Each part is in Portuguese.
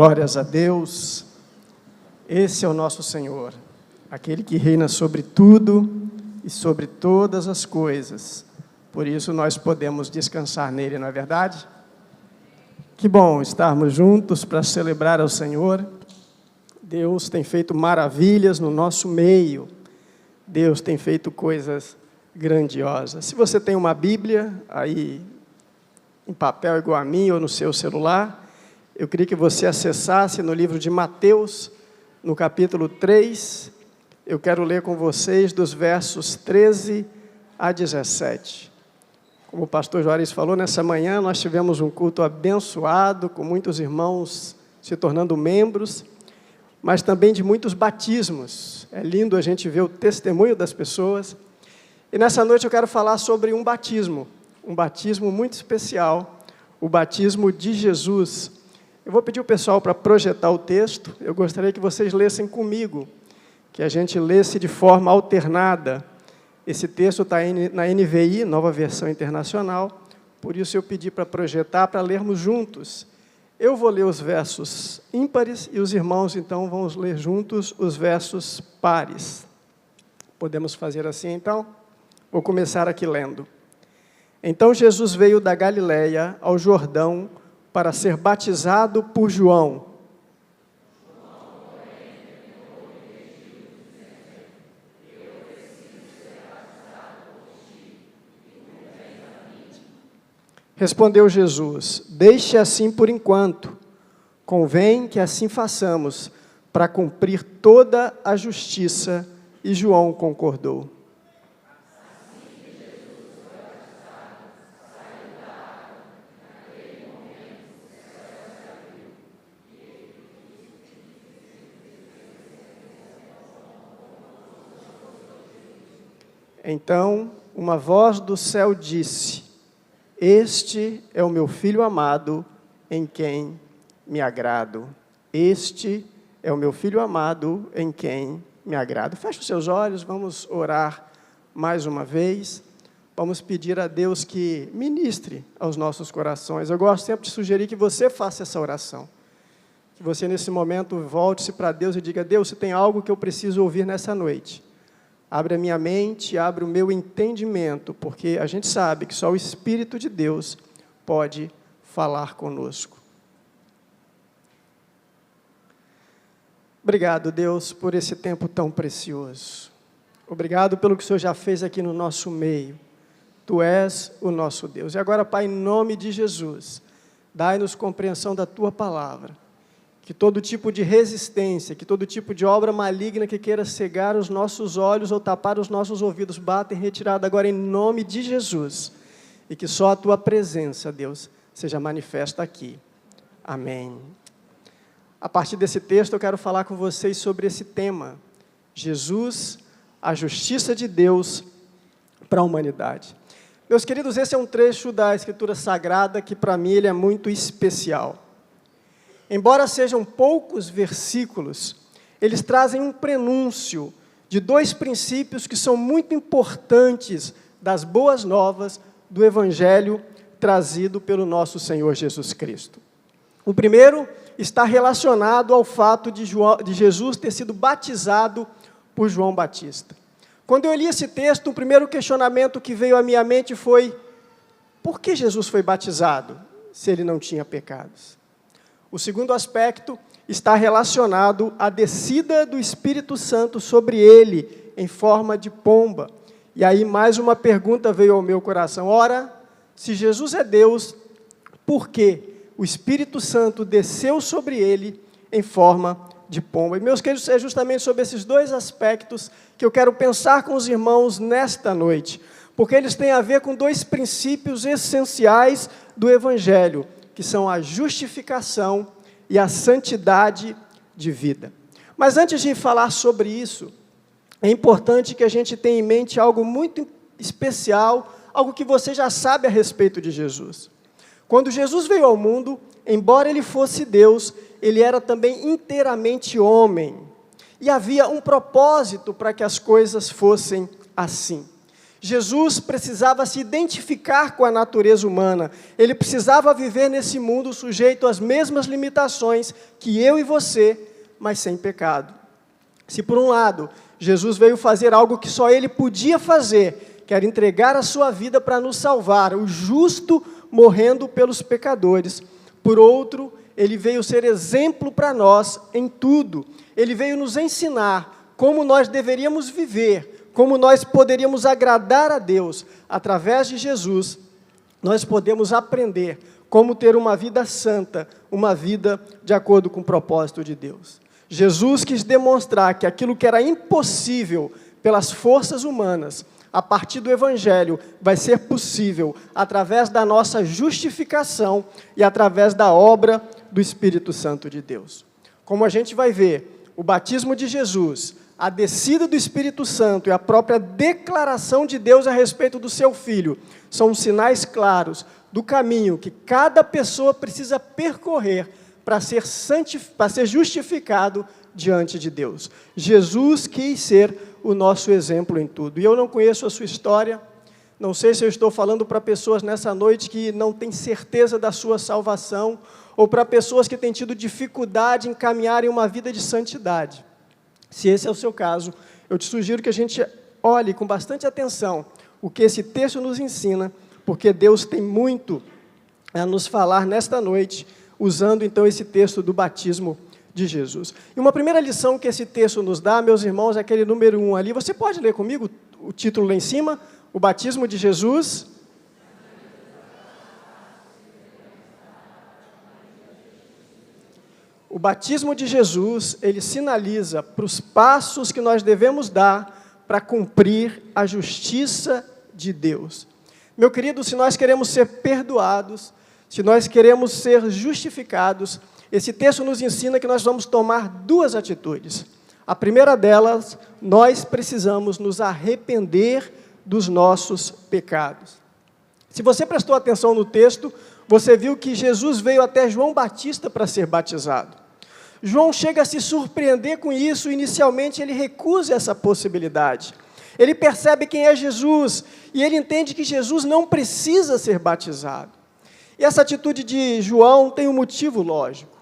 Glórias a Deus. Esse é o nosso Senhor, aquele que reina sobre tudo e sobre todas as coisas. Por isso nós podemos descansar nele, não é verdade? Que bom estarmos juntos para celebrar ao Senhor. Deus tem feito maravilhas no nosso meio. Deus tem feito coisas grandiosas. Se você tem uma Bíblia aí em papel igual a mim ou no seu celular, eu queria que você acessasse no livro de Mateus, no capítulo 3. Eu quero ler com vocês dos versos 13 a 17. Como o pastor Juarez falou, nessa manhã nós tivemos um culto abençoado, com muitos irmãos se tornando membros, mas também de muitos batismos. É lindo a gente ver o testemunho das pessoas. E nessa noite eu quero falar sobre um batismo muito especial, o batismo de Jesus. Eu vou pedir o pessoal para projetar o texto. Eu gostaria que vocês lessem comigo, que a gente lesse de forma alternada. Esse texto está na NVI, Nova Versão Internacional, por isso eu pedi para projetar, para lermos juntos. Eu vou ler os versos ímpares e os irmãos, então, vão ler juntos os versos pares. Podemos fazer assim, então? Vou começar aqui lendo. Então Jesus veio da Galileia ao Jordão para ser batizado por João. Respondeu Jesus: deixe assim por enquanto, convém que assim façamos, para cumprir toda a justiça. E João concordou. Então, uma voz do céu disse: este é o meu Filho amado, em quem me agrado. Este é o meu Filho amado, em quem me agrado. Feche os seus olhos, vamos orar mais uma vez. Vamos pedir a Deus que ministre aos nossos corações. Eu gosto sempre de sugerir que você faça essa oração. Que você, nesse momento, volte-se para Deus e diga: Deus, se tem algo que eu preciso ouvir nessa noite, abre a minha mente, abre o meu entendimento, porque a gente sabe que só o Espírito de Deus pode falar conosco. Obrigado, Deus, por esse tempo tão precioso. Obrigado pelo que o Senhor já fez aqui no nosso meio. Tu és o nosso Deus. E agora, Pai, em nome de Jesus, dai-nos compreensão da Tua palavra. Que todo tipo de resistência, que todo tipo de obra maligna que queira cegar os nossos olhos ou tapar os nossos ouvidos, bata em retirada agora em nome de Jesus. E que só a Tua presença, Deus, seja manifesta aqui. Amém. A partir desse texto eu quero falar com vocês sobre esse tema. Jesus, a justiça de Deus para a humanidade. Meus queridos, esse é um trecho da Escritura Sagrada que para mim ele é muito especial. Embora sejam poucos versículos, eles trazem um prenúncio de dois princípios que são muito importantes das boas novas do Evangelho trazido pelo nosso Senhor Jesus Cristo. O primeiro está relacionado ao fato de Jesus ter sido batizado por João Batista. Quando eu li esse texto, o primeiro questionamento que veio à minha mente foi: por que Jesus foi batizado se ele não tinha pecados? O segundo aspecto está relacionado à descida do Espírito Santo sobre ele, em forma de pomba. E aí mais uma pergunta veio ao meu coração. Ora, se Jesus é Deus, por que o Espírito Santo desceu sobre ele em forma de pomba? E, meus queridos, é justamente sobre esses dois aspectos que eu quero pensar com os irmãos nesta noite, porque eles têm a ver com dois princípios essenciais do Evangelho, que são a justificação e a santidade de vida. Mas antes de falar sobre isso, é importante que a gente tenha em mente algo muito especial, algo que você já sabe a respeito de Jesus. Quando Jesus veio ao mundo, embora ele fosse Deus, ele era também inteiramente homem. E havia um propósito para que as coisas fossem assim. Jesus precisava se identificar com a natureza humana. Ele precisava viver nesse mundo sujeito às mesmas limitações que eu e você, mas sem pecado. Se por um lado, Jesus veio fazer algo que só Ele podia fazer, que era entregar a sua vida para nos salvar, o justo morrendo pelos pecadores. Por outro, Ele veio ser exemplo para nós em tudo. Ele veio nos ensinar como nós deveríamos viver, como nós poderíamos agradar a Deus. Através de Jesus, nós podemos aprender como ter uma vida santa, uma vida de acordo com o propósito de Deus. Jesus quis demonstrar que aquilo que era impossível pelas forças humanas, a partir do Evangelho, vai ser possível através da nossa justificação e através da obra do Espírito Santo de Deus. Como a gente vai ver, o batismo de Jesus, a descida do Espírito Santo e a própria declaração de Deus a respeito do seu Filho são sinais claros do caminho que cada pessoa precisa percorrer para ser justificado diante de Deus. Jesus quis ser o nosso exemplo em tudo. E eu não conheço a sua história, não sei se eu estou falando para pessoas nessa noite que não têm certeza da sua salvação, ou para pessoas que têm tido dificuldade em caminhar em uma vida de santidade. Se esse é o seu caso, eu te sugiro que a gente olhe com bastante atenção o que esse texto nos ensina, porque Deus tem muito a nos falar nesta noite, usando então esse texto do batismo de Jesus. E uma primeira lição que esse texto nos dá, meus irmãos, é aquele número 1 ali. Você pode ler comigo o título lá em cima? O batismo de Jesus. O batismo de Jesus, ele sinaliza para os passos que nós devemos dar para cumprir a justiça de Deus. Meu querido, se nós queremos ser perdoados, se nós queremos ser justificados, esse texto nos ensina que nós vamos tomar duas atitudes. A primeira delas, nós precisamos nos arrepender dos nossos pecados. Se você prestou atenção no texto, você viu que Jesus veio até João Batista para ser batizado. João chega a se surpreender com isso, inicialmente ele recusa essa possibilidade. Ele percebe quem é Jesus, e ele entende que Jesus não precisa ser batizado. E essa atitude de João tem um motivo lógico.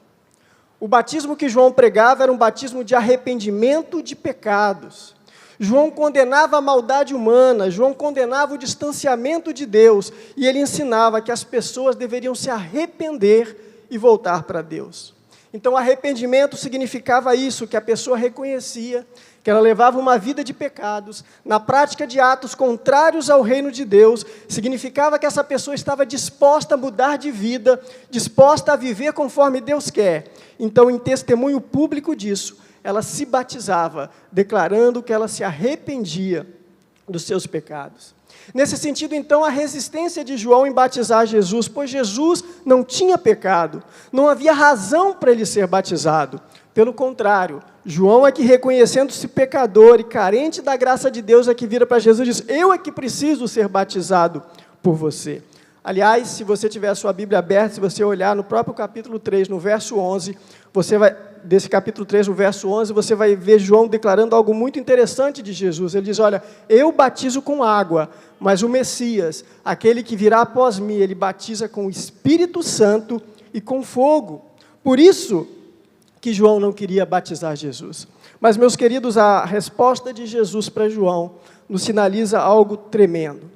O batismo que João pregava era um batismo de arrependimento de pecados. João condenava a maldade humana, João condenava o distanciamento de Deus, e ele ensinava que as pessoas deveriam se arrepender e voltar para Deus. Então, arrependimento significava isso, que a pessoa reconhecia que ela levava uma vida de pecados, na prática de atos contrários ao reino de Deus, significava que essa pessoa estava disposta a mudar de vida, disposta a viver conforme Deus quer. Então, em testemunho público disso, ela se batizava, declarando que ela se arrependia dos seus pecados. Nesse sentido, então, a resistência de João em batizar Jesus, pois Jesus não tinha pecado, não havia razão para ele ser batizado. Pelo contrário, João é que, reconhecendo-se pecador e carente da graça de Deus, é que vira para Jesus e diz: eu é que preciso ser batizado por você. Aliás, se você tiver a sua Bíblia aberta, se você olhar no próprio capítulo 3, no verso 11, desse capítulo 3, no verso 11, você vai ver João declarando algo muito interessante de Jesus. Ele diz: olha, eu batizo com água, mas o Messias, aquele que virá após mim, ele batiza com o Espírito Santo e com fogo. Por isso que João não queria batizar Jesus. Mas, meus queridos, a resposta de Jesus para João nos sinaliza algo tremendo.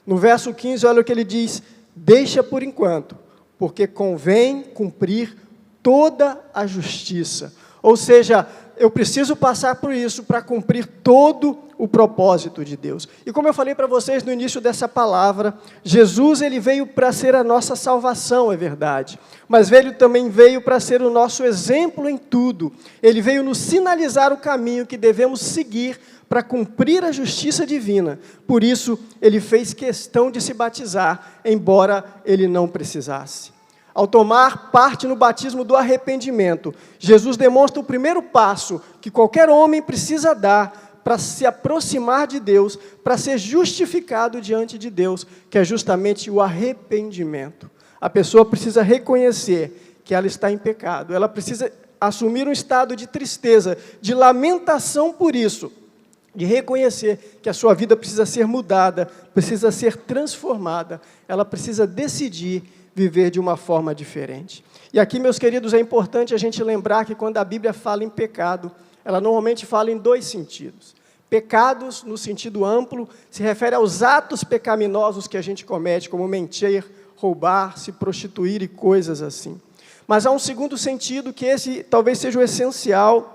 No verso 15, olha o que ele diz: deixa por enquanto, porque convém cumprir toda a justiça. Ou seja, eu preciso passar por isso para cumprir todo o propósito de Deus. E como eu falei para vocês no início dessa palavra, Jesus ele veio para ser a nossa salvação, é verdade. Mas ele também veio para ser o nosso exemplo em tudo. Ele veio nos sinalizar o caminho que devemos seguir para cumprir a justiça divina. Por isso, ele fez questão de se batizar, embora ele não precisasse. Ao tomar parte no batismo do arrependimento, Jesus demonstra o primeiro passo que qualquer homem precisa dar para se aproximar de Deus, para ser justificado diante de Deus, que é justamente o arrependimento. A pessoa precisa reconhecer que ela está em pecado, ela precisa assumir um estado de tristeza, de lamentação por isso, de reconhecer que a sua vida precisa ser mudada, precisa ser transformada, ela precisa decidir viver de uma forma diferente. E aqui, meus queridos, é importante a gente lembrar que quando a Bíblia fala em pecado, ela normalmente fala em dois sentidos. Pecados, no sentido amplo, se refere aos atos pecaminosos que a gente comete, como mentir, roubar, se prostituir e coisas assim. Mas há um segundo sentido, que esse talvez seja o essencial,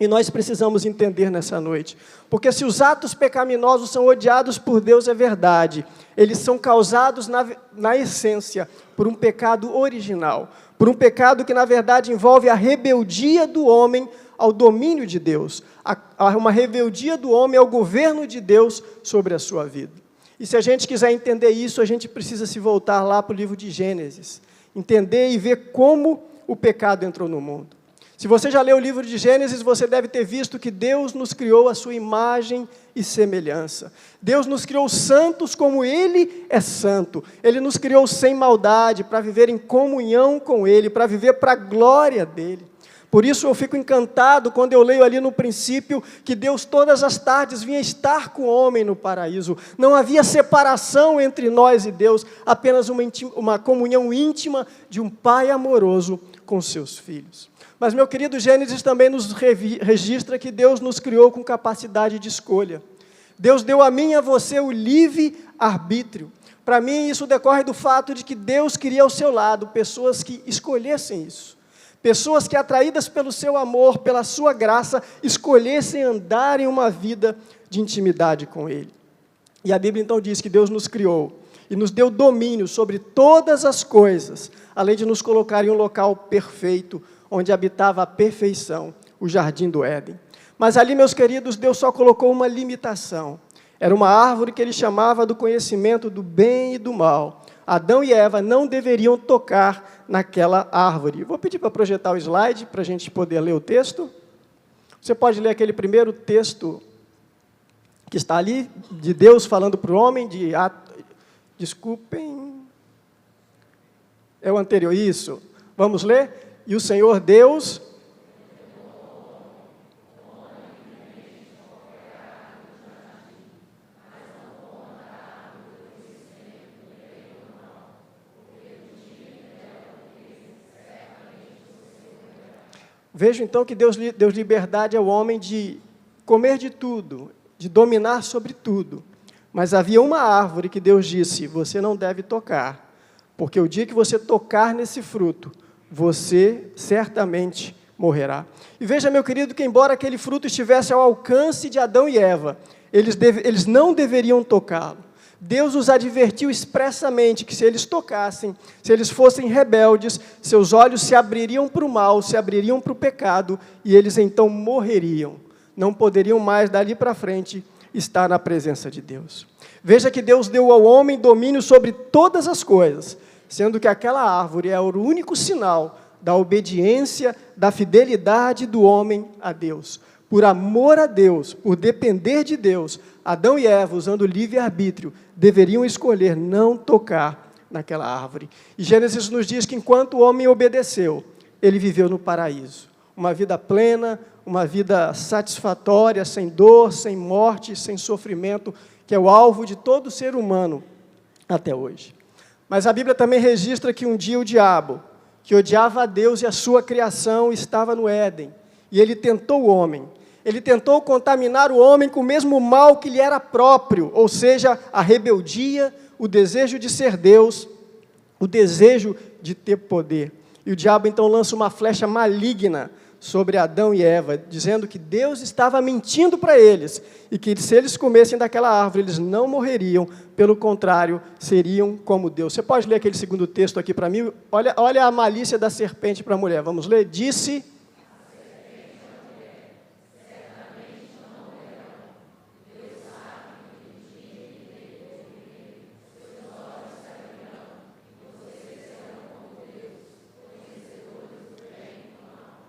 e nós precisamos entender nessa noite. Porque se os atos pecaminosos são odiados por Deus, é verdade. Eles são causados, na essência, por um pecado original. Por um pecado que, na verdade, envolve a rebeldia do homem ao domínio de Deus. Uma rebeldia do homem ao governo de Deus sobre a sua vida. E se a gente quiser entender isso, a gente precisa se voltar lá para o livro de Gênesis. Entender e ver como o pecado entrou no mundo. Se você já leu o livro de Gênesis, você deve ter visto que Deus nos criou à sua imagem e semelhança. Deus nos criou santos como Ele é santo. Ele nos criou sem maldade, para viver em comunhão com Ele, para viver para a glória dEle. Por isso eu fico encantado quando eu leio ali no princípio que Deus todas as tardes vinha estar com o homem no paraíso. Não havia separação entre nós e Deus, apenas uma comunhão íntima de um pai amoroso com seus filhos. Mas, meu querido, Gênesis também nos registra que Deus nos criou com capacidade de escolha. Deus deu a mim e a você o livre-arbítrio. Para mim, isso decorre do fato de que Deus queria ao seu lado pessoas que escolhessem isso. Pessoas que, atraídas pelo seu amor, pela sua graça, escolhessem andar em uma vida de intimidade com Ele. E a Bíblia, então, diz que Deus nos criou e nos deu domínio sobre todas as coisas, além de nos colocar em um local perfeito, onde habitava a perfeição, o jardim do Éden. Mas ali, meus queridos, Deus só colocou uma limitação. Era uma árvore que Ele chamava do conhecimento do bem e do mal. Adão e Eva não deveriam tocar naquela árvore. Vou pedir para projetar o slide, para a gente poder ler o texto. Você pode ler aquele primeiro texto que está ali, de Deus falando para o homem, desculpem, é o anterior, isso. Vamos ler? E o Senhor Deus... Vejo então que Deus deu liberdade ao homem de comer de tudo, de dominar sobre tudo. Mas havia uma árvore que Deus disse, você não deve tocar, porque o dia que você tocar nesse fruto, você certamente morrerá. E veja, meu querido, que embora aquele fruto estivesse ao alcance de Adão e Eva, eles não deveriam tocá-lo. Deus os advertiu expressamente que se eles tocassem, se eles fossem rebeldes, seus olhos se abririam para o mal, se abririam para o pecado, e eles então morreriam. Não poderiam mais, dali para frente, estar na presença de Deus. Veja que Deus deu ao homem domínio sobre todas as coisas, sendo que aquela árvore era o único sinal da obediência, da fidelidade do homem a Deus. Por amor a Deus, por depender de Deus, Adão e Eva, usando o livre-arbítrio, deveriam escolher não tocar naquela árvore. E Gênesis nos diz que enquanto o homem obedeceu, ele viveu no paraíso. Uma vida plena, uma vida satisfatória, sem dor, sem morte, sem sofrimento, que é o alvo de todo ser humano até hoje. Mas a Bíblia também registra que um dia o diabo, que odiava a Deus e a sua criação, estava no Éden. E ele tentou o homem. Ele tentou contaminar o homem com o mesmo mal que lhe era próprio, ou seja, a rebeldia, o desejo de ser Deus, o desejo de ter poder. E o diabo então lança uma flecha maligna sobre Adão e Eva, dizendo que Deus estava mentindo para eles, e que se eles comessem daquela árvore, eles não morreriam, pelo contrário, seriam como Deus. Você pode ler aquele segundo texto aqui para mim? Olha a malícia da serpente para a mulher, vamos ler? Disse...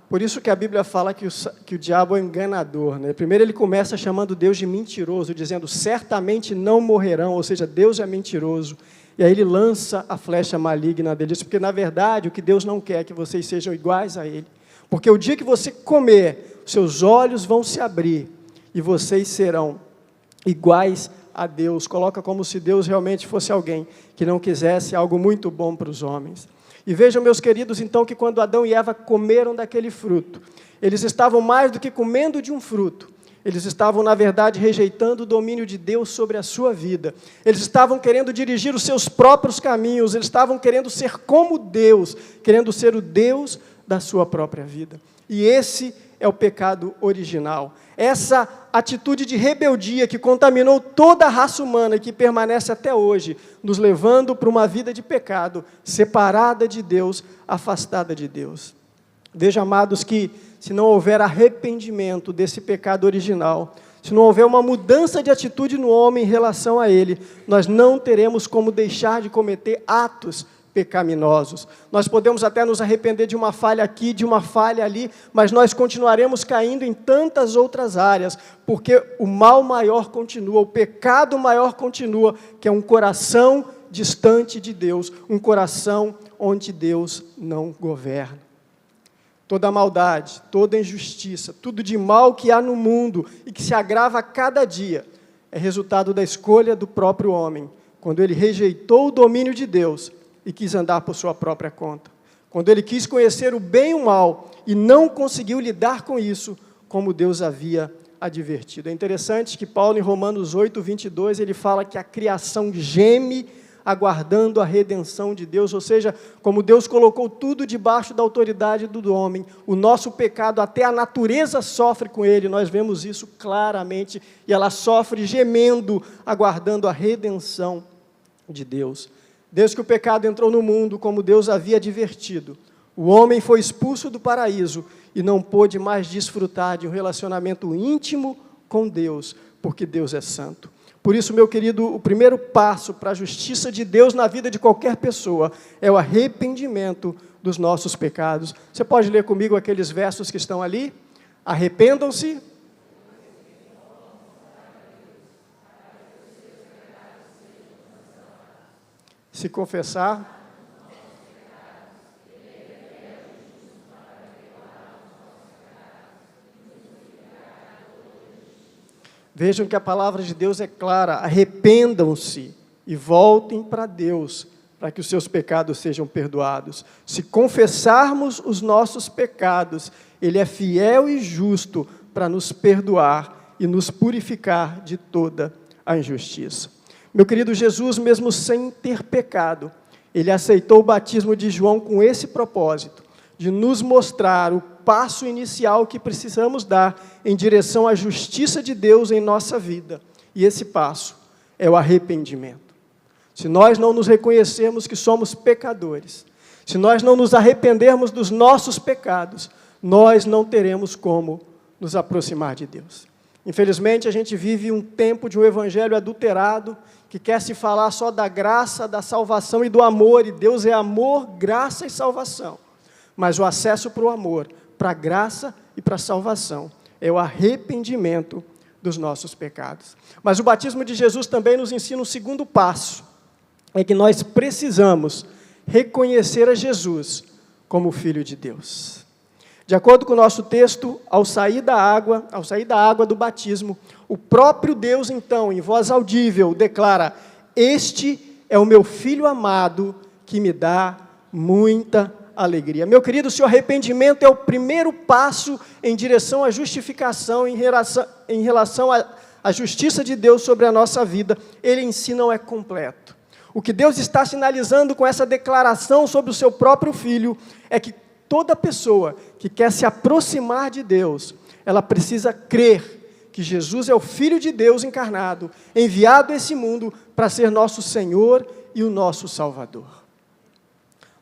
Por isso que a Bíblia fala que o diabo é enganador, né? Primeiro ele começa chamando Deus de mentiroso, dizendo, certamente não morrerão, ou seja, Deus é mentiroso. E aí ele lança a flecha maligna dele, porque na verdade o que Deus não quer é que vocês sejam iguais a Ele. Porque o dia que você comer, seus olhos vão se abrir, e vocês serão iguais a Deus. Coloca como se Deus realmente fosse alguém que não quisesse algo muito bom para os homens. E vejam, meus queridos, então, que quando Adão e Eva comeram daquele fruto, eles estavam mais do que comendo de um fruto, eles estavam, na verdade, rejeitando o domínio de Deus sobre a sua vida. Eles estavam querendo dirigir os seus próprios caminhos, eles estavam querendo ser como Deus, querendo ser o Deus da sua própria vida. E esse é o pecado original. Essa atitude de rebeldia que contaminou toda a raça humana e que permanece até hoje, nos levando para uma vida de pecado, separada de Deus, afastada de Deus. Veja, amados, que se não houver arrependimento desse pecado original, se não houver uma mudança de atitude no homem em relação a ele, nós não teremos como deixar de cometer atos pecaminosos. Nós podemos até nos arrepender de uma falha aqui, de uma falha ali, mas nós continuaremos caindo em tantas outras áreas, porque o mal maior continua, o pecado maior continua, que é um coração distante de Deus, um coração onde Deus não governa. Toda maldade, toda injustiça, tudo de mal que há no mundo e que se agrava a cada dia, é resultado da escolha do próprio homem, quando ele rejeitou o domínio de Deus e quis andar por sua própria conta. Quando ele quis conhecer o bem e o mal e não conseguiu lidar com isso, como Deus havia advertido. É interessante que Paulo, em Romanos 8, 22, ele fala que a criação geme aguardando a redenção de Deus, ou seja, como Deus colocou tudo debaixo da autoridade do homem, o nosso pecado, até a natureza sofre com ele, nós vemos isso claramente, e ela sofre gemendo, aguardando a redenção de Deus. Desde que o pecado entrou no mundo, como Deus havia advertido, o homem foi expulso do paraíso e não pôde mais desfrutar de um relacionamento íntimo com Deus, porque Deus é santo. Por isso, meu querido, o primeiro passo para a justiça de Deus na vida de qualquer pessoa é o arrependimento dos nossos pecados. Você pode ler comigo aqueles versos que estão ali? Arrependam-se. Se confessar. Vejam que a palavra de Deus é clara, arrependam-se e voltem para Deus, para que os seus pecados sejam perdoados. Se confessarmos os nossos pecados, Ele é fiel e justo para nos perdoar e nos purificar de toda a injustiça. Meu querido, Jesus, mesmo sem ter pecado, Ele aceitou o batismo de João com esse propósito, de nos mostrar o passo inicial que precisamos dar em direção à justiça de Deus em nossa vida. E esse passo é o arrependimento. Se nós não nos reconhecermos que somos pecadores, se nós não nos arrependermos dos nossos pecados, nós não teremos como nos aproximar de Deus. Infelizmente, a gente vive um tempo de um evangelho adulterado, que quer se falar só da graça, da salvação e do amor, e Deus é amor, graça e salvação. Mas o acesso para o amor, para a graça e para a salvação, é o arrependimento dos nossos pecados. Mas o batismo de Jesus também nos ensina um segundo passo, é que nós precisamos reconhecer a Jesus como Filho de Deus. De acordo com o nosso texto, ao sair da água do batismo, o próprio Deus, então, em voz audível, declara: "Este é o meu Filho amado, que me dá muita alegria." Meu querido, se o arrependimento é o primeiro passo em direção à justificação, em relação à justiça de Deus sobre a nossa vida, ele em si não é completo. O que Deus está sinalizando com essa declaração sobre o seu próprio Filho é que toda pessoa que quer se aproximar de Deus, ela precisa crer que Jesus é o Filho de Deus encarnado, enviado a esse mundo para ser nosso Senhor e o nosso Salvador.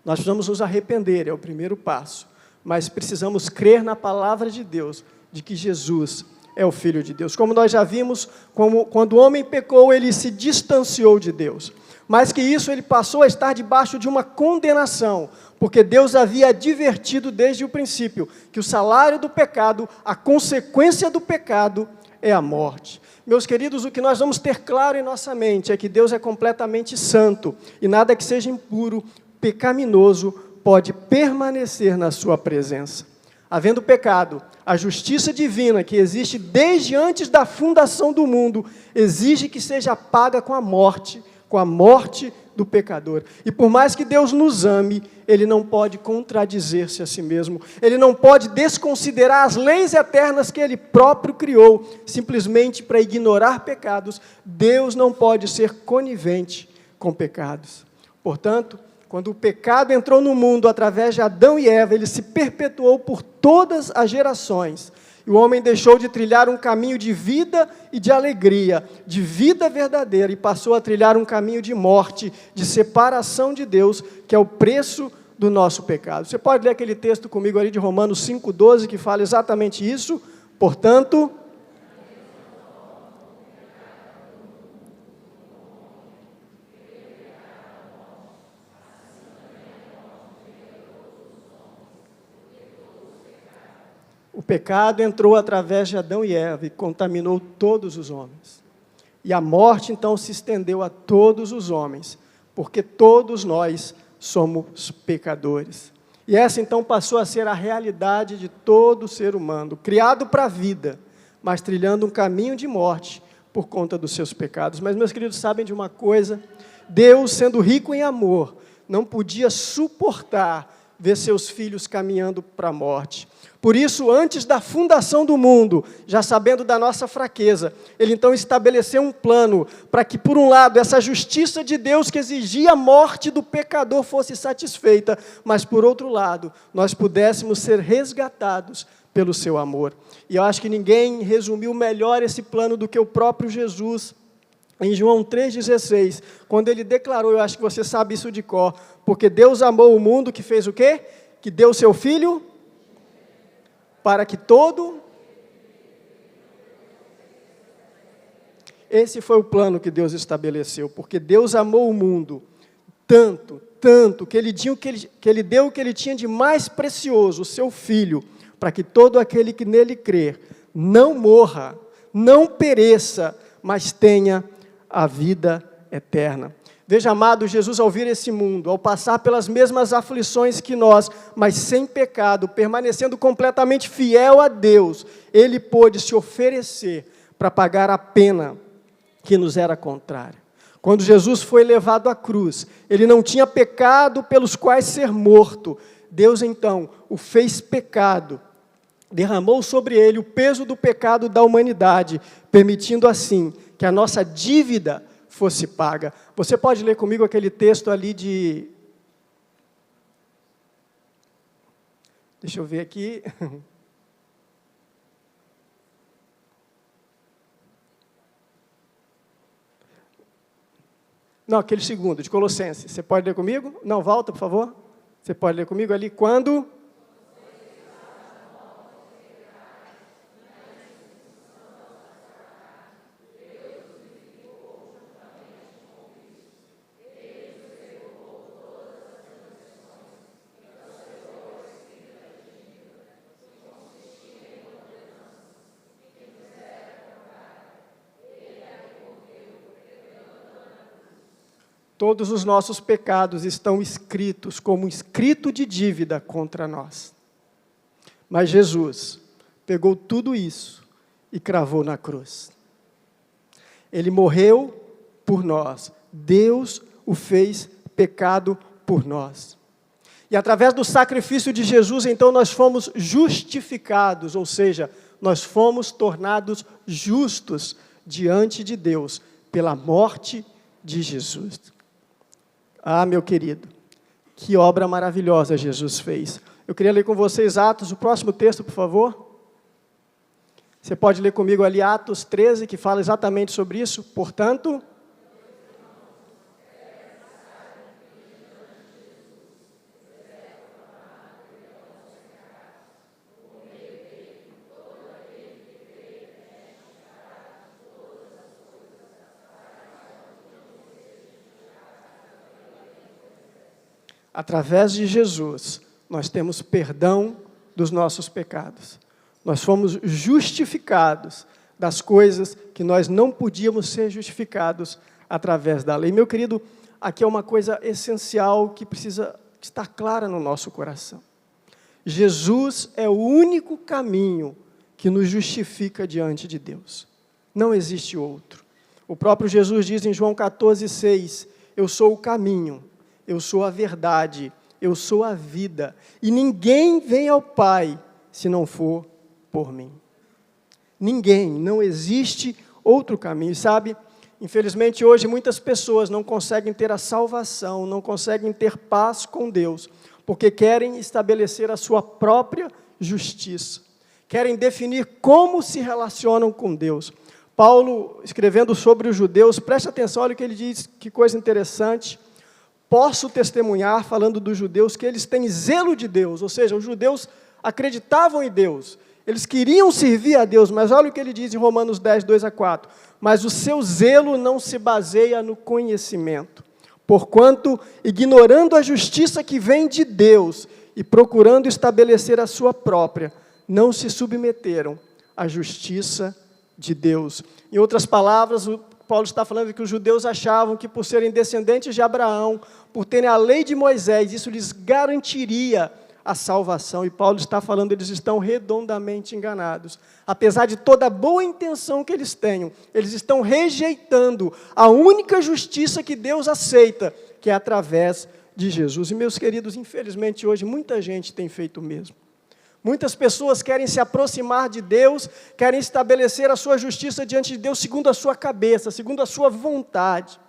Nós precisamos nos arrepender, é o primeiro passo, mas precisamos crer na palavra de Deus, de que Jesus é o Filho de Deus. Como nós já vimos, quando o homem pecou, ele se distanciou de Deus. Mais que isso, ele passou a estar debaixo de uma condenação, porque Deus havia advertido desde o princípio que o salário do pecado, a consequência do pecado, é a morte. Meus queridos, o que nós vamos ter claro em nossa mente é que Deus é completamente santo, e nada que seja impuro, pecaminoso, pode permanecer na sua presença. Havendo pecado, a justiça divina, que existe desde antes da fundação do mundo, exige que seja paga com a morte do pecador. E por mais que Deus nos ame, Ele não pode contradizer-se a si mesmo. Ele não pode desconsiderar as leis eternas que Ele próprio criou, simplesmente para ignorar pecados. Deus não pode ser conivente com pecados. Portanto, quando o pecado entrou no mundo através de Adão e Eva, ele se perpetuou por todas as gerações. E o homem deixou de trilhar um caminho de vida e de alegria, de vida verdadeira, e passou a trilhar um caminho de morte, de separação de Deus, que é o preço do nosso pecado. Você pode ler aquele texto comigo ali de Romanos 5,12, que fala exatamente isso? Portanto, o pecado entrou através de Adão e Eva e contaminou todos os homens. E a morte, então, se estendeu a todos os homens, porque todos nós somos pecadores. E essa, então, passou a ser a realidade de todo ser humano, criado para a vida, mas trilhando um caminho de morte por conta dos seus pecados. Mas, meus queridos, sabem de uma coisa? Deus, sendo rico em amor, não podia suportar ver seus filhos caminhando para a morte. Por isso, antes da fundação do mundo, já sabendo da nossa fraqueza, Ele então estabeleceu um plano para que, por um lado, essa justiça de Deus que exigia a morte do pecador fosse satisfeita, mas, por outro lado, nós pudéssemos ser resgatados pelo seu amor. E eu acho que ninguém resumiu melhor esse plano do que o próprio Jesus, em João 3,16, quando Ele declarou, eu acho que você sabe isso de cor, porque Deus amou o mundo, que fez o quê? Que deu o seu Filho para que todo... Esse foi o plano que Deus estabeleceu, porque Deus amou o mundo tanto, que Ele deu o que Ele tinha de mais precioso, o seu Filho, para que todo aquele que nele crer não morra, não pereça, mas tenha a vida eterna. Veja, amado, Jesus ao vir esse mundo, ao passar pelas mesmas aflições que nós, mas sem pecado, permanecendo completamente fiel a Deus, Ele pôde se oferecer para pagar a pena que nos era contrária. Quando Jesus foi levado à cruz, Ele não tinha pecado pelos quais ser morto. Deus, então, o fez pecado, derramou sobre Ele o peso do pecado da humanidade, permitindo assim que a nossa dívida fosse paga. Você pode ler comigo aquele texto ali de... Deixa eu ver aqui. Não, aquele segundo, de Colossenses. Você pode ler comigo? Não, volta, por favor. Você pode ler comigo ali, quando... Todos os nossos pecados estão escritos como um escrito de dívida contra nós. Mas Jesus pegou tudo isso e cravou na cruz. Ele morreu por nós. Deus o fez pecado por nós. E através do sacrifício de Jesus, então, nós fomos justificados, ou seja, nós fomos tornados justos diante de Deus pela morte de Jesus. Ah, meu querido, que obra maravilhosa Jesus fez. Eu queria ler com vocês Atos, o próximo texto, por favor. Você pode ler comigo ali Atos 13, que fala exatamente sobre isso. Portanto... Através de Jesus, nós temos perdão dos nossos pecados. Nós fomos justificados das coisas que nós não podíamos ser justificados através da lei. Meu querido, aqui é uma coisa essencial que precisa estar clara no nosso coração. Jesus é o único caminho que nos justifica diante de Deus. Não existe outro. O próprio Jesus diz em João 14,6, eu sou o caminho, eu sou a verdade, eu sou a vida, e ninguém vem ao Pai se não for por mim. Ninguém, não existe outro caminho. Sabe, infelizmente hoje muitas pessoas não conseguem ter a salvação, não conseguem ter paz com Deus, porque querem estabelecer a sua própria justiça, querem definir como se relacionam com Deus. Paulo, escrevendo sobre os judeus, preste atenção, olha o que ele diz, que coisa interessante. Posso testemunhar, falando dos judeus, que eles têm zelo de Deus, ou seja, os judeus acreditavam em Deus, eles queriam servir a Deus, mas olha o que ele diz em Romanos 10, 2-4, mas o seu zelo não se baseia no conhecimento, porquanto, ignorando a justiça que vem de Deus e procurando estabelecer a sua própria, não se submeteram à justiça de Deus. Em outras palavras, Paulo está falando que os judeus achavam que por serem descendentes de Abraão, por terem a lei de Moisés, isso lhes garantiria a salvação. E Paulo está falando, eles estão redondamente enganados. Apesar de toda a boa intenção que eles tenham, eles estão rejeitando a única justiça que Deus aceita, que é através de Jesus. E meus queridos, infelizmente hoje muita gente tem feito o mesmo. Muitas pessoas querem se aproximar de Deus, querem estabelecer a sua justiça diante de Deus segundo a sua cabeça, segundo a sua vontade.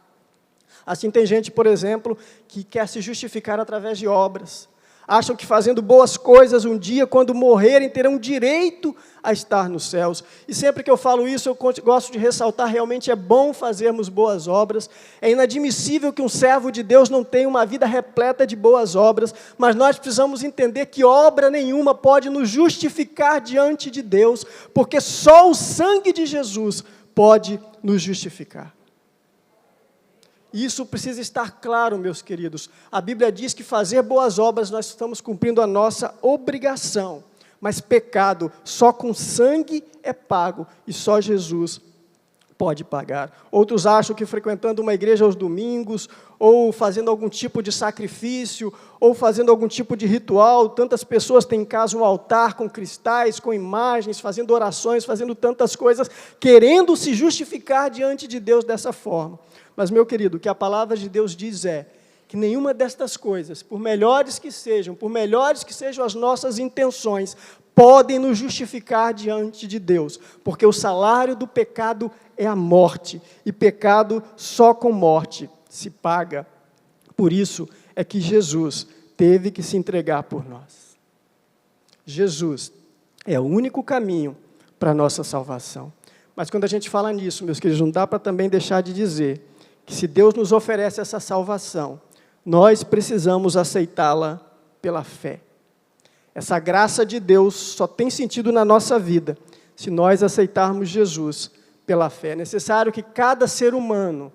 Assim tem gente, por exemplo, que quer se justificar através de obras. Acham que fazendo boas coisas um dia, quando morrerem, terão direito a estar nos céus. E sempre que eu falo isso, eu gosto de ressaltar, realmente é bom fazermos boas obras. É inadmissível que um servo de Deus não tenha uma vida repleta de boas obras, mas nós precisamos entender que obra nenhuma pode nos justificar diante de Deus, porque só o sangue de Jesus pode nos justificar. Isso precisa estar claro, meus queridos. A Bíblia diz que fazer boas obras nós estamos cumprindo a nossa obrigação, mas pecado só com sangue é pago e só Jesus pode pagar. Outros acham que frequentando uma igreja aos domingos, ou fazendo algum tipo de sacrifício, ou fazendo algum tipo de ritual, tantas pessoas têm em casa um altar com cristais, com imagens, fazendo orações, fazendo tantas coisas, querendo se justificar diante de Deus dessa forma. Mas, meu querido, o que a palavra de Deus diz é que nenhuma destas coisas, por melhores que sejam as nossas intenções, podem nos justificar diante de Deus, porque o salário do pecado é a morte, e pecado só com morte se paga. Por isso é que Jesus teve que se entregar por nós. Jesus é o único caminho para a nossa salvação. Mas quando a gente fala nisso, meus queridos, não dá para também deixar de dizer que se Deus nos oferece essa salvação, nós precisamos aceitá-la pela fé. Essa graça de Deus só tem sentido na nossa vida se nós aceitarmos Jesus pela fé. É necessário que cada ser humano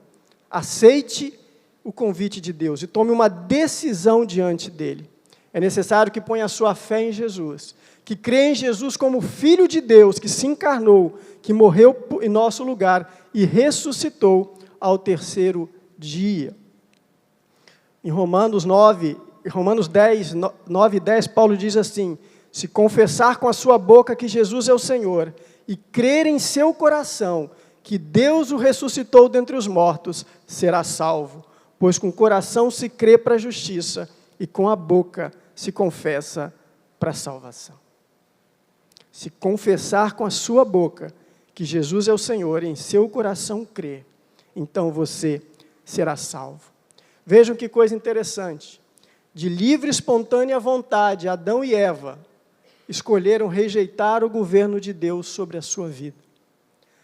aceite o convite de Deus e tome uma decisão diante dele. É necessário que ponha a sua fé em Jesus, que crê em Jesus como Filho de Deus, que se encarnou, que morreu em nosso lugar e ressuscitou ao terceiro dia. Em Romanos 10, 9 e 10, Paulo diz assim: se confessar com a sua boca que Jesus é o Senhor e crer em seu coração que Deus o ressuscitou dentre os mortos, será salvo, pois com o coração se crê para a justiça e com a boca se confessa para a salvação. Se confessar com a sua boca que Jesus é o Senhor e em seu coração crer, então você será salvo. Vejam que coisa interessante. De livre e espontânea vontade, Adão e Eva escolheram rejeitar o governo de Deus sobre a sua vida.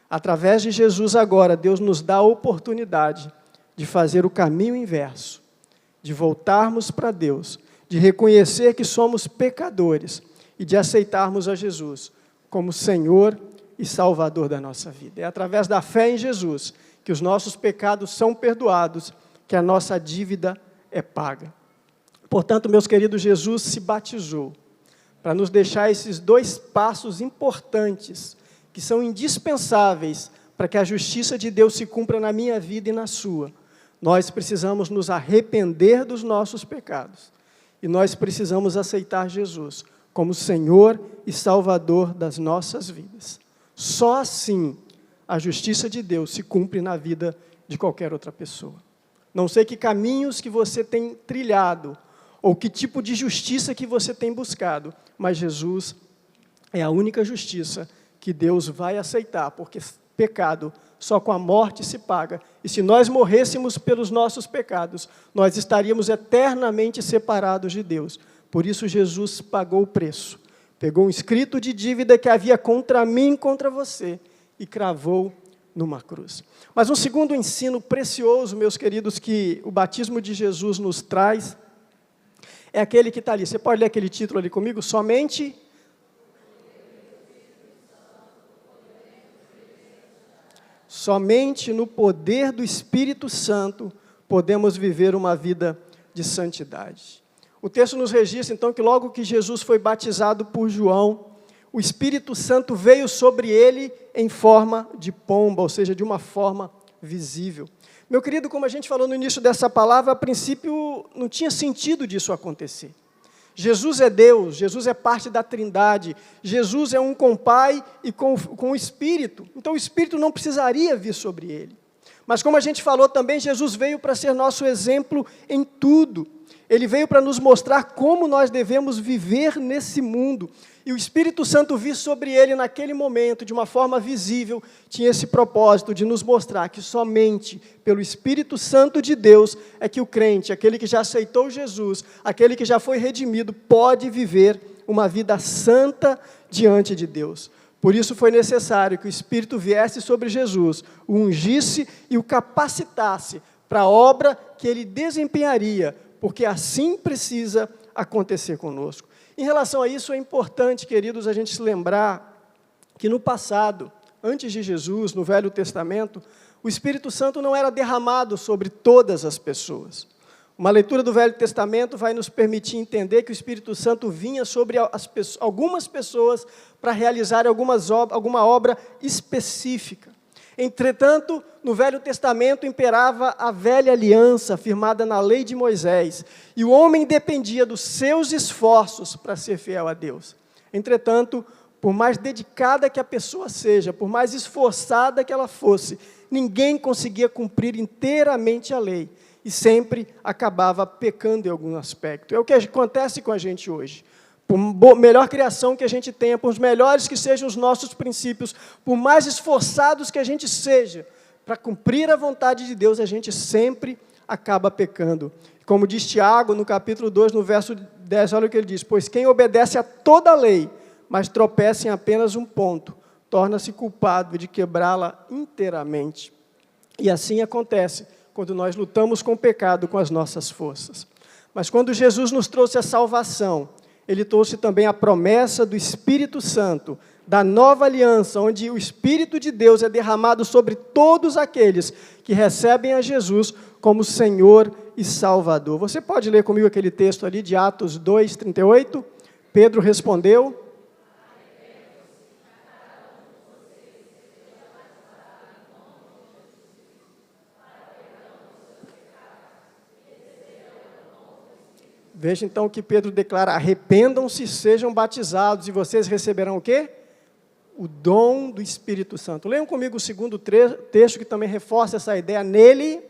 Através de Jesus agora, Deus nos dá a oportunidade de fazer o caminho inverso, de voltarmos para Deus, de reconhecer que somos pecadores e de aceitarmos a Jesus como Senhor e Salvador da nossa vida. É através da fé em Jesus que os nossos pecados são perdoados, que a nossa dívida é paga. Portanto, meus queridos, Jesus se batizou para nos deixar esses dois passos importantes, que são indispensáveis para que a justiça de Deus se cumpra na minha vida e na sua. Nós precisamos nos arrepender dos nossos pecados e nós precisamos aceitar Jesus como Senhor e Salvador das nossas vidas. Só assim a justiça de Deus se cumpre na vida de qualquer outra pessoa. Não sei que caminhos que você tem trilhado, ou que tipo de justiça que você tem buscado, mas Jesus é a única justiça que Deus vai aceitar, porque pecado só com a morte se paga. E se nós morrêssemos pelos nossos pecados, nós estaríamos eternamente separados de Deus. Por isso Jesus pagou o preço. Pegou um escrito de dívida que havia contra mim e contra você e cravou numa cruz. Mas um segundo ensino precioso, meus queridos, que o batismo de Jesus nos traz, é aquele que está ali. Você pode ler aquele título ali comigo? Somente no poder do Espírito Santo podemos viver uma vida de santidade. O texto nos registra, então, que logo que Jesus foi batizado por João, o Espírito Santo veio sobre ele em forma de pomba, ou seja, de uma forma visível. Meu querido, como a gente falou no início dessa palavra, a princípio não tinha sentido disso acontecer. Jesus é Deus, Jesus é parte da Trindade, Jesus é um com o Pai e com o Espírito. Então o Espírito não precisaria vir sobre ele. Mas como a gente falou também, Jesus veio para ser nosso exemplo em tudo. Ele veio para nos mostrar como nós devemos viver nesse mundo. E o Espírito Santo vir sobre ele naquele momento, de uma forma visível, tinha esse propósito de nos mostrar que somente pelo Espírito Santo de Deus é que o crente, aquele que já aceitou Jesus, aquele que já foi redimido, pode viver uma vida santa diante de Deus. Por isso foi necessário que o Espírito viesse sobre Jesus, o ungisse e o capacitasse para a obra que ele desempenharia, porque assim precisa acontecer conosco. Em relação a isso, é importante, queridos, a gente se lembrar que no passado, antes de Jesus, no Velho Testamento, o Espírito Santo não era derramado sobre todas as pessoas. Uma leitura do Velho Testamento vai nos permitir entender que o Espírito Santo vinha sobre algumas pessoas para realizar alguma obra específica. Entretanto, no Velho Testamento imperava a velha aliança firmada na lei de Moisés, e o homem dependia dos seus esforços para ser fiel a Deus. Entretanto, por mais dedicada que a pessoa seja, por mais esforçada que ela fosse, ninguém conseguia cumprir inteiramente a lei, e sempre acabava pecando em algum aspecto. É o que acontece com a gente hoje. Por melhor criação que a gente tenha, por melhores que sejam os nossos princípios, por mais esforçados que a gente seja, para cumprir a vontade de Deus, a gente sempre acaba pecando. Como diz Tiago, no capítulo 2, no verso 10, olha o que ele diz: pois quem obedece a toda a lei, mas tropeça em apenas um ponto, torna-se culpado de quebrá-la inteiramente. E assim acontece quando nós lutamos com o pecado com as nossas forças. Mas quando Jesus nos trouxe a salvação, Ele trouxe também a promessa do Espírito Santo, da nova aliança, onde o Espírito de Deus é derramado sobre todos aqueles que recebem a Jesus como Senhor e Salvador. Você pode ler comigo aquele texto ali de Atos 2:38? Pedro respondeu: veja então que Pedro declara: arrependam-se, sejam batizados, e vocês receberão o quê? O dom do Espírito Santo. Leiam comigo o segundo texto, que também reforça essa ideia. Nele,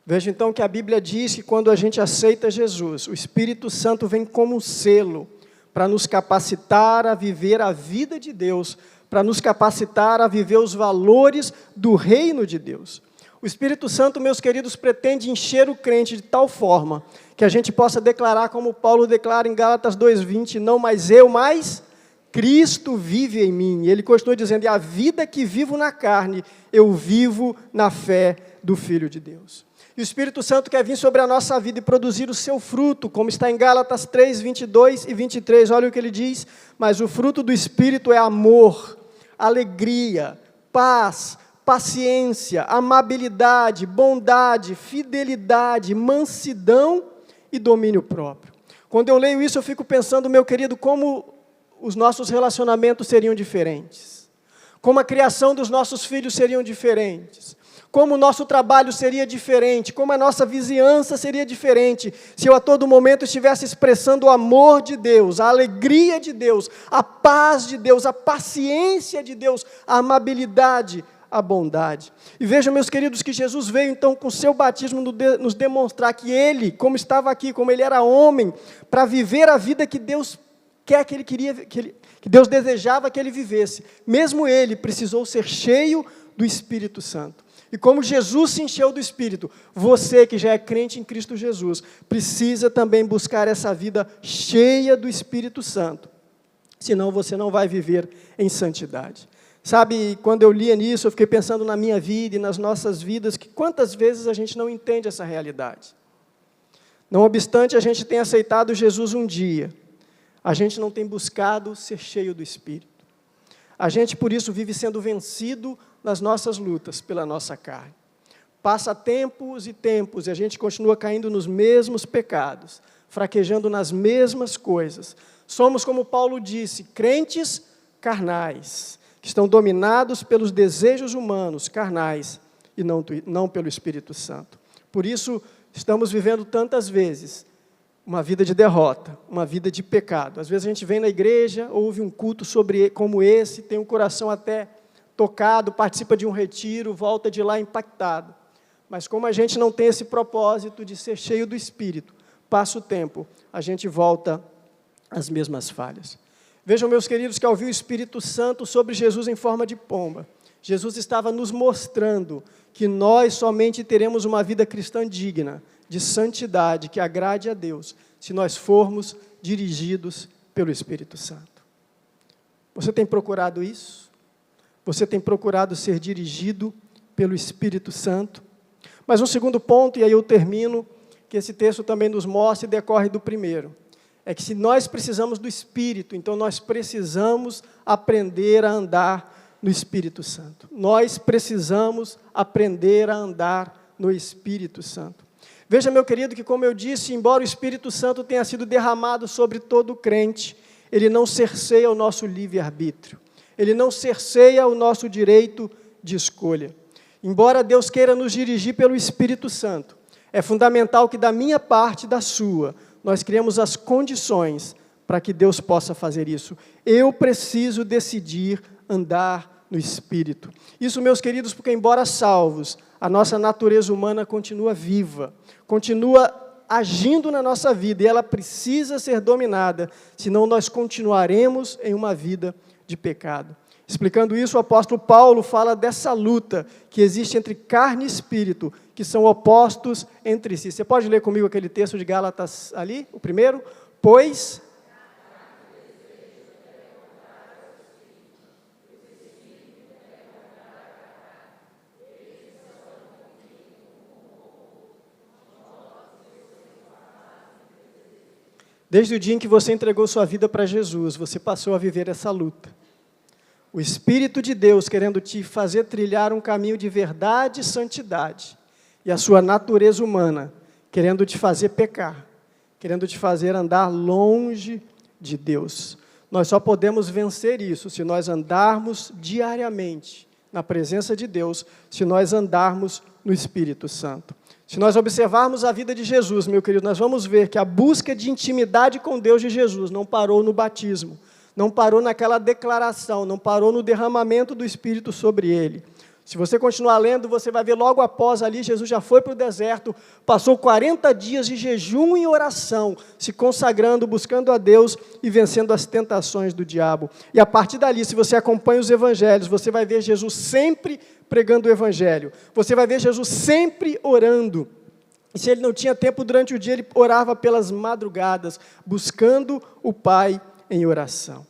veja então que a Bíblia diz que quando a gente aceita Jesus, o Espírito Santo vem como um selo para nos capacitar a viver a vida de Deus, para nos capacitar a viver os valores do reino de Deus. O Espírito Santo, meus queridos, pretende encher o crente de tal forma que a gente possa declarar, como Paulo declara em Gálatas 2:20, não mais eu, mas Cristo vive em mim. E ele continua dizendo: e a vida que vivo na carne, eu vivo na fé do Filho de Deus. E o Espírito Santo quer vir sobre a nossa vida e produzir o seu fruto, como está em Gálatas 3:22 e 23, olha o que ele diz: mas o fruto do Espírito é amor, alegria, paz, paciência, amabilidade, bondade, fidelidade, mansidão e domínio próprio. Quando eu leio isso, eu fico pensando, meu querido, como os nossos relacionamentos seriam diferentes, como a criação dos nossos filhos seriam diferentes, como o nosso trabalho seria diferente, como a nossa vizinhança seria diferente, se eu a todo momento estivesse expressando o amor de Deus, a alegria de Deus, a paz de Deus, a paciência de Deus, a amabilidade, a bondade. E vejam, meus queridos, que Jesus veio então com o seu batismo nos demonstrar que Ele, como estava aqui, como Ele era homem, para viver a vida que Deus que Deus desejava que Ele vivesse, mesmo Ele precisou ser cheio do Espírito Santo. E como Jesus se encheu do Espírito, você que já é crente em Cristo Jesus, precisa também buscar essa vida cheia do Espírito Santo, senão você não vai viver em santidade. Sabe, quando eu lia nisso, eu fiquei pensando na minha vida e nas nossas vidas, que quantas vezes a gente não entende essa realidade. Não obstante a gente tenha aceitado Jesus um dia, a gente não tem buscado ser cheio do Espírito. A gente, por isso, vive sendo vencido nas nossas lutas pela nossa carne. Passa tempos e tempos e a gente continua caindo nos mesmos pecados, fraquejando nas mesmas coisas. Somos, como Paulo disse, crentes carnais, que estão dominados pelos desejos humanos, carnais, e não pelo Espírito Santo. Por isso, estamos vivendo tantas vezes uma vida de derrota, uma vida de pecado. Às vezes a gente vem na igreja, ouve um culto como esse, tem o coração até tocado, participa de um retiro, volta de lá impactado. Mas como a gente não tem esse propósito de ser cheio do Espírito, passa o tempo, a gente volta às mesmas falhas. Vejam, meus queridos, que ao vir o Espírito Santo sobre Jesus em forma de pomba, Jesus estava nos mostrando que nós somente teremos uma vida cristã digna, de santidade, que agrade a Deus, se nós formos dirigidos pelo Espírito Santo. Você tem procurado isso? Você tem procurado ser dirigido pelo Espírito Santo? Mas um segundo ponto, e aí eu termino, que esse texto também nos mostra e decorre do primeiro, é que se nós precisamos do Espírito, então nós precisamos aprender a andar no Espírito Santo. Nós precisamos aprender a andar no Espírito Santo. Veja, meu querido, que como eu disse, embora o Espírito Santo tenha sido derramado sobre todo crente, ele não cerceia o nosso livre-arbítrio. Ele não cerceia o nosso direito de escolha. Embora Deus queira nos dirigir pelo Espírito Santo, é fundamental que da minha parte e da sua, nós criemos as condições para que Deus possa fazer isso. Eu preciso decidir andar no Espírito. Isso, meus queridos, porque embora salvos, a nossa natureza humana continua viva, continua agindo na nossa vida, e ela precisa ser dominada, senão nós continuaremos em uma vida de pecado. Explicando isso, o apóstolo Paulo fala dessa luta que existe entre carne e espírito, que são opostos entre si. Você pode ler comigo aquele texto de Gálatas ali, o primeiro? Pois... Desde o dia em que você entregou sua vida para Jesus, você passou a viver essa luta. O Espírito de Deus querendo te fazer trilhar um caminho de verdade e santidade. E a sua natureza humana querendo te fazer pecar, querendo te fazer andar longe de Deus. Nós só podemos vencer isso se nós andarmos diariamente na presença de Deus, se nós andarmos no Espírito Santo. Se nós observarmos a vida de Jesus, meu querido, nós vamos ver que a busca de intimidade com Deus de Jesus não parou no batismo, não parou naquela declaração, não parou no derramamento do Espírito sobre ele. Se você continuar lendo, você vai ver logo após ali, Jesus já foi para o deserto, passou 40 dias de jejum e oração, se consagrando, buscando a Deus e vencendo as tentações do diabo. E a partir dali, se você acompanha os evangelhos, você vai ver Jesus sempre pregando o evangelho. Você vai ver Jesus sempre orando. E se ele não tinha tempo durante o dia, ele orava pelas madrugadas, buscando o Pai em oração.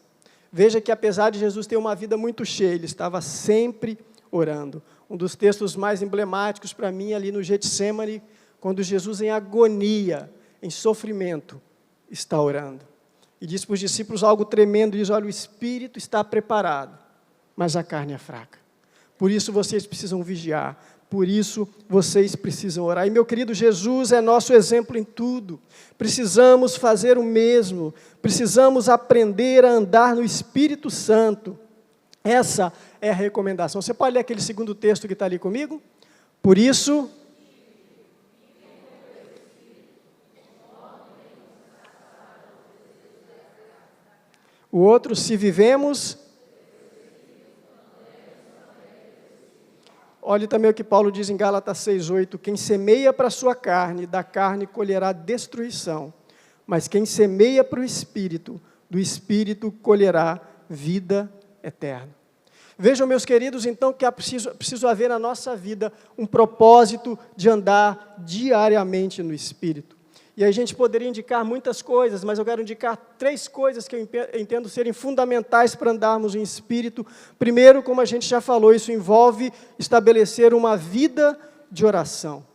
Veja que apesar de Jesus ter uma vida muito cheia, ele estava sempre orando. Um dos textos mais emblemáticos para mim ali no Getsemane, quando Jesus em agonia, em sofrimento, está orando. E diz para os discípulos algo tremendo, diz, olha, o Espírito está preparado, mas a carne é fraca. Por isso vocês precisam vigiar. Por isso vocês precisam orar. E, meu querido, Jesus é nosso exemplo em tudo. Precisamos fazer o mesmo. Precisamos aprender a andar no Espírito Santo. Essa é a recomendação. Você pode ler aquele segundo texto que está ali comigo? Por isso... O outro, se vivemos... Olhe também o que Paulo diz em Gálatas 6,8, quem semeia para a sua carne, da carne colherá destruição, mas quem semeia para o Espírito, do Espírito colherá vida eterna. Vejam, meus queridos, então, que é preciso haver na nossa vida um propósito de andar diariamente no Espírito. E a gente poderia indicar muitas coisas, mas eu quero indicar 3 coisas que eu entendo serem fundamentais para andarmos em Espírito. Primeiro, como a gente já falou, isso envolve estabelecer uma vida de oração.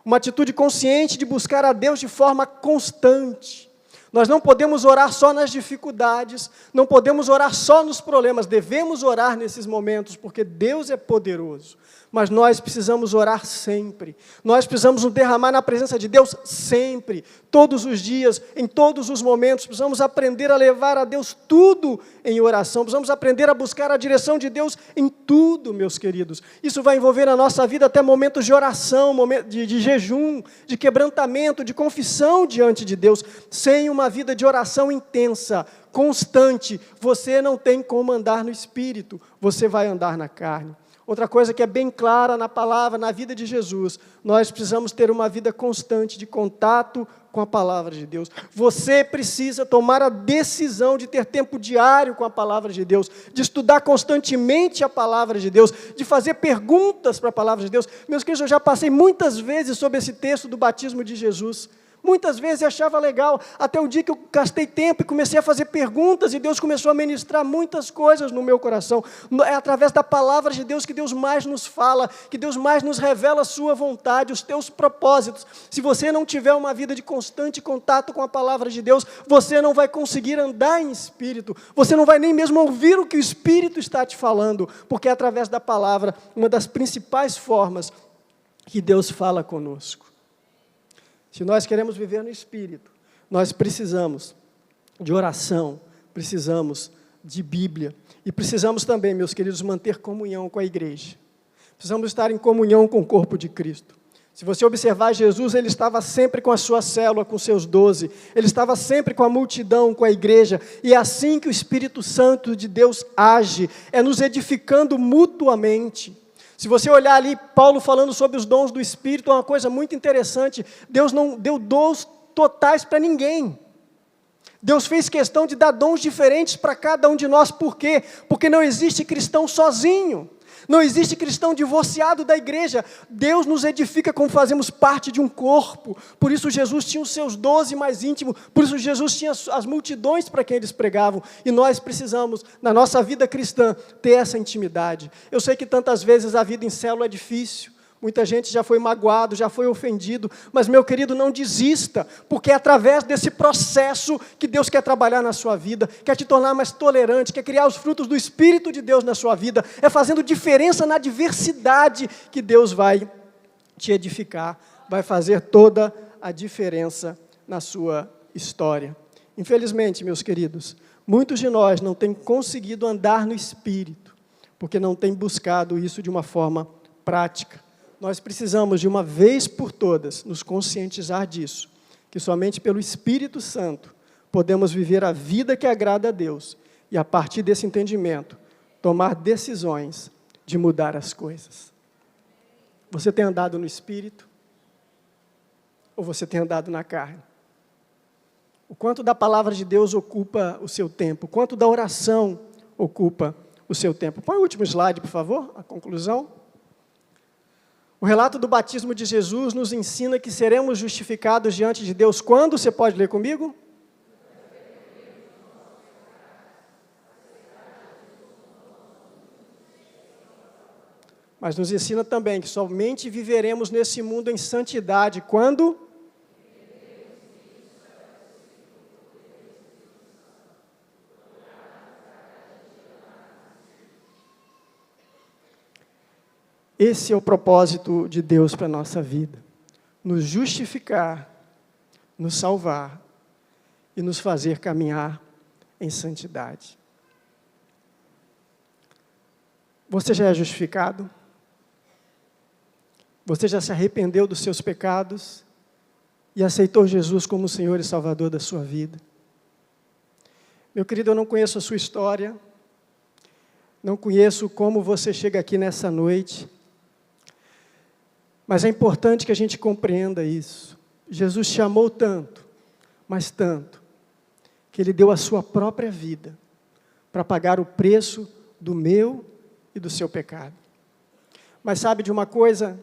Uma atitude consciente de buscar a Deus de forma constante. Nós não podemos orar só nas dificuldades, não podemos orar só nos problemas, devemos orar nesses momentos, porque Deus é poderoso. Mas nós precisamos orar sempre, nós precisamos nos derramar na presença de Deus sempre, todos os dias, em todos os momentos, precisamos aprender a levar a Deus tudo em oração, precisamos aprender a buscar a direção de Deus em tudo, meus queridos. Isso vai envolver na nossa vida até momentos de oração, de jejum, de quebrantamento, de confissão diante de Deus. Sem uma vida de oração intensa, constante, você não tem como andar no Espírito, você vai andar na carne. Outra coisa que é bem clara na palavra, na vida de Jesus, nós precisamos ter uma vida constante de contato com a palavra de Deus. Você precisa tomar a decisão de ter tempo diário com a palavra de Deus, de estudar constantemente a palavra de Deus, de fazer perguntas para a palavra de Deus. Meus queridos, eu já passei muitas vezes sobre esse texto do batismo de Jesus. Muitas vezes eu achava legal, até o dia que eu gastei tempo e comecei a fazer perguntas e Deus começou a ministrar muitas coisas no meu coração. É através da palavra de Deus que Deus mais nos fala, que Deus mais nos revela a sua vontade, os teus propósitos. Se você não tiver uma vida de constante contato com a palavra de Deus, você não vai conseguir andar em Espírito, você não vai nem mesmo ouvir o que o Espírito está te falando, porque é através da palavra, uma das principais formas que Deus fala conosco. Se nós queremos viver no Espírito, nós precisamos de oração, precisamos de Bíblia. E precisamos também, meus queridos, manter comunhão com a igreja. Precisamos estar em comunhão com o corpo de Cristo. Se você observar Jesus, ele estava sempre com a sua célula, com seus 12. Ele estava sempre com a multidão, com a igreja. E é assim que o Espírito Santo de Deus age, é nos edificando mutuamente. Se você olhar ali, Paulo falando sobre os dons do Espírito, é uma coisa muito interessante. Deus não deu dons totais para ninguém. Deus fez questão de dar dons diferentes para cada um de nós. Por quê? Porque não existe cristão sozinho. Não existe cristão divorciado da igreja. Deus nos edifica como fazemos parte de um corpo. Por isso Jesus tinha os seus 12 mais íntimos. Por isso Jesus tinha as multidões para quem eles pregavam. E nós precisamos, na nossa vida cristã, ter essa intimidade. Eu sei que tantas vezes a vida em célula é difícil. Muita gente já foi magoado, já foi ofendido, mas, meu querido, não desista, porque é através desse processo que Deus quer trabalhar na sua vida, quer te tornar mais tolerante, quer criar os frutos do Espírito de Deus na sua vida, é fazendo diferença na diversidade que Deus vai te edificar, vai fazer toda a diferença na sua história. Infelizmente, meus queridos, muitos de nós não têm conseguido andar no Espírito, porque não têm buscado isso de uma forma prática. Nós precisamos, de uma vez por todas, nos conscientizar disso, que somente pelo Espírito Santo podemos viver a vida que agrada a Deus e, a partir desse entendimento, tomar decisões de mudar as coisas. Você tem andado no Espírito ou você tem andado na carne? O quanto da palavra de Deus ocupa o seu tempo? O quanto da oração ocupa o seu tempo? Põe o último slide, por favor, a conclusão. O relato do batismo de Jesus nos ensina que seremos justificados diante de Deus quando? Você pode ler comigo? Mas nos ensina também que somente viveremos nesse mundo em santidade quando? Esse é o propósito de Deus para a nossa vida. Nos justificar, nos salvar e nos fazer caminhar em santidade. Você já é justificado? Você já se arrependeu dos seus pecados e aceitou Jesus como Senhor e Salvador da sua vida? Meu querido, eu não conheço a sua história, não conheço como você chega aqui nessa noite, mas é importante que a gente compreenda isso. Jesus te amou tanto, mas tanto, que Ele deu a sua própria vida para pagar o preço do meu e do seu pecado. Mas sabe de uma coisa?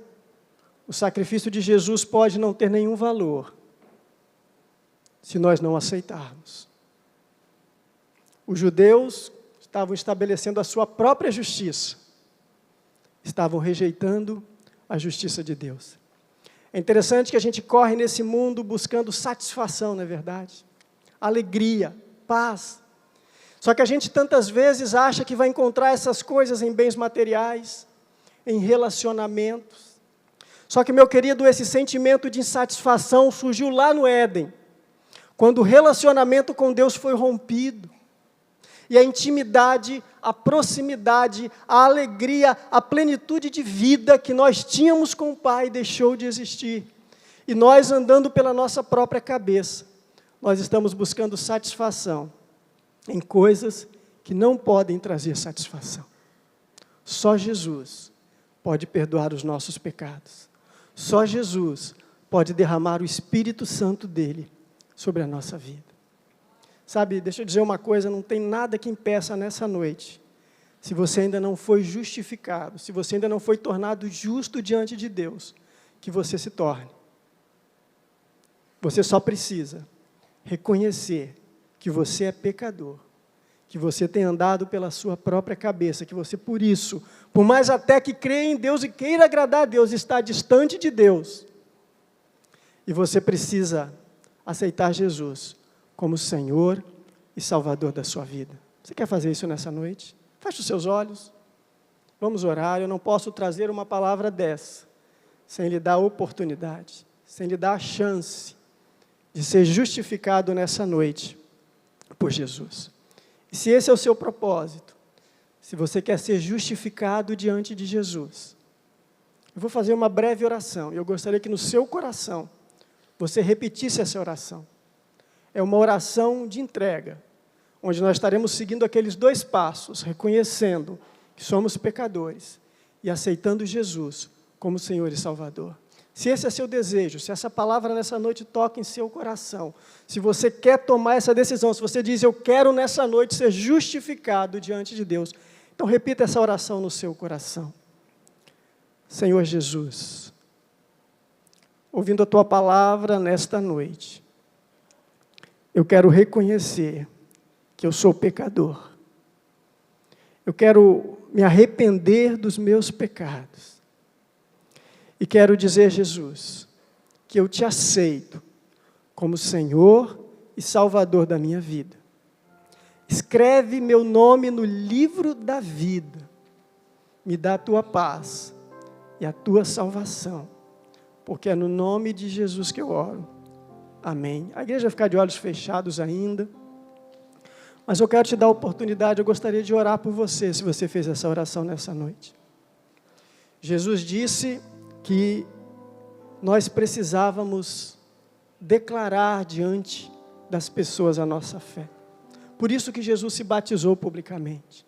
O sacrifício de Jesus pode não ter nenhum valor se nós não aceitarmos. Os judeus estavam estabelecendo a sua própria justiça, estavam rejeitando a justiça de Deus. É interessante que a gente corre nesse mundo buscando satisfação, não é verdade? Alegria, paz. Só que a gente tantas vezes acha que vai encontrar essas coisas em bens materiais, em relacionamentos. Só que, meu querido, esse sentimento de insatisfação surgiu lá no Éden, quando o relacionamento com Deus foi rompido. E a intimidade, a proximidade, a alegria, a plenitude de vida que nós tínhamos com o Pai deixou de existir. E nós, andando pela nossa própria cabeça, nós estamos buscando satisfação em coisas que não podem trazer satisfação. Só Jesus pode perdoar os nossos pecados. Só Jesus pode derramar o Espírito Santo dele sobre a nossa vida. Sabe, deixa eu dizer uma coisa, não tem nada que impeça nessa noite, se você ainda não foi justificado, se você ainda não foi tornado justo diante de Deus, que você se torne. Você só precisa reconhecer que você é pecador, que você tem andado pela sua própria cabeça, que você, por isso, por mais até que creia em Deus e queira agradar a Deus, está distante de Deus. E você precisa aceitar Jesus como Senhor e Salvador da sua vida. Você quer fazer isso nessa noite? Feche os seus olhos. Vamos orar. Eu não posso trazer uma palavra dessa sem lhe dar a oportunidade, sem lhe dar a chance de ser justificado nessa noite por Jesus. E se esse é o seu propósito, se você quer ser justificado diante de Jesus, eu vou fazer uma breve oração e eu gostaria que no seu coração você repetisse essa oração. É uma oração de entrega, onde nós estaremos seguindo aqueles 2 passos, reconhecendo que somos pecadores e aceitando Jesus como Senhor e Salvador. Se esse é seu desejo, se essa palavra nessa noite toca em seu coração, se você quer tomar essa decisão, se você diz, eu quero nessa noite ser justificado diante de Deus, então repita essa oração no seu coração. Senhor Jesus, ouvindo a Tua palavra nesta noite, eu quero reconhecer que eu sou pecador. Eu quero me arrepender dos meus pecados. E quero dizer, Jesus, que eu Te aceito como Senhor e Salvador da minha vida. Escreve meu nome no livro da vida. Me dá a Tua paz e a Tua salvação. Porque é no nome de Jesus que eu oro. Amém. A igreja vai ficar de olhos fechados ainda. Mas eu quero te dar a oportunidade, eu gostaria de orar por você, se você fez essa oração nessa noite. Jesus disse que nós precisávamos declarar diante das pessoas a nossa fé. Por isso que Jesus se batizou publicamente.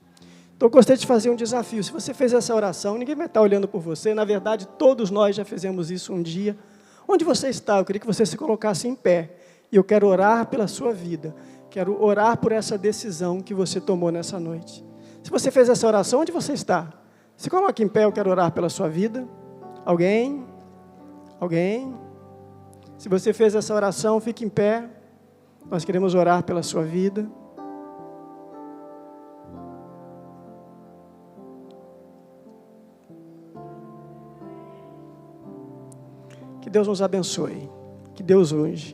Então eu gostaria de fazer um desafio. Se você fez essa oração, ninguém vai estar olhando por você. Na verdade, todos nós já fizemos isso um dia. Onde você está? Eu queria que você se colocasse em pé. E eu quero orar pela sua vida. Quero orar por essa decisão que você tomou nessa noite. Se você fez essa oração, onde você está? Se coloque em pé, eu quero orar pela sua vida. Alguém? Alguém? Se você fez essa oração, fique em pé. Nós queremos orar pela sua vida. Que Deus nos abençoe. Que Deus hoje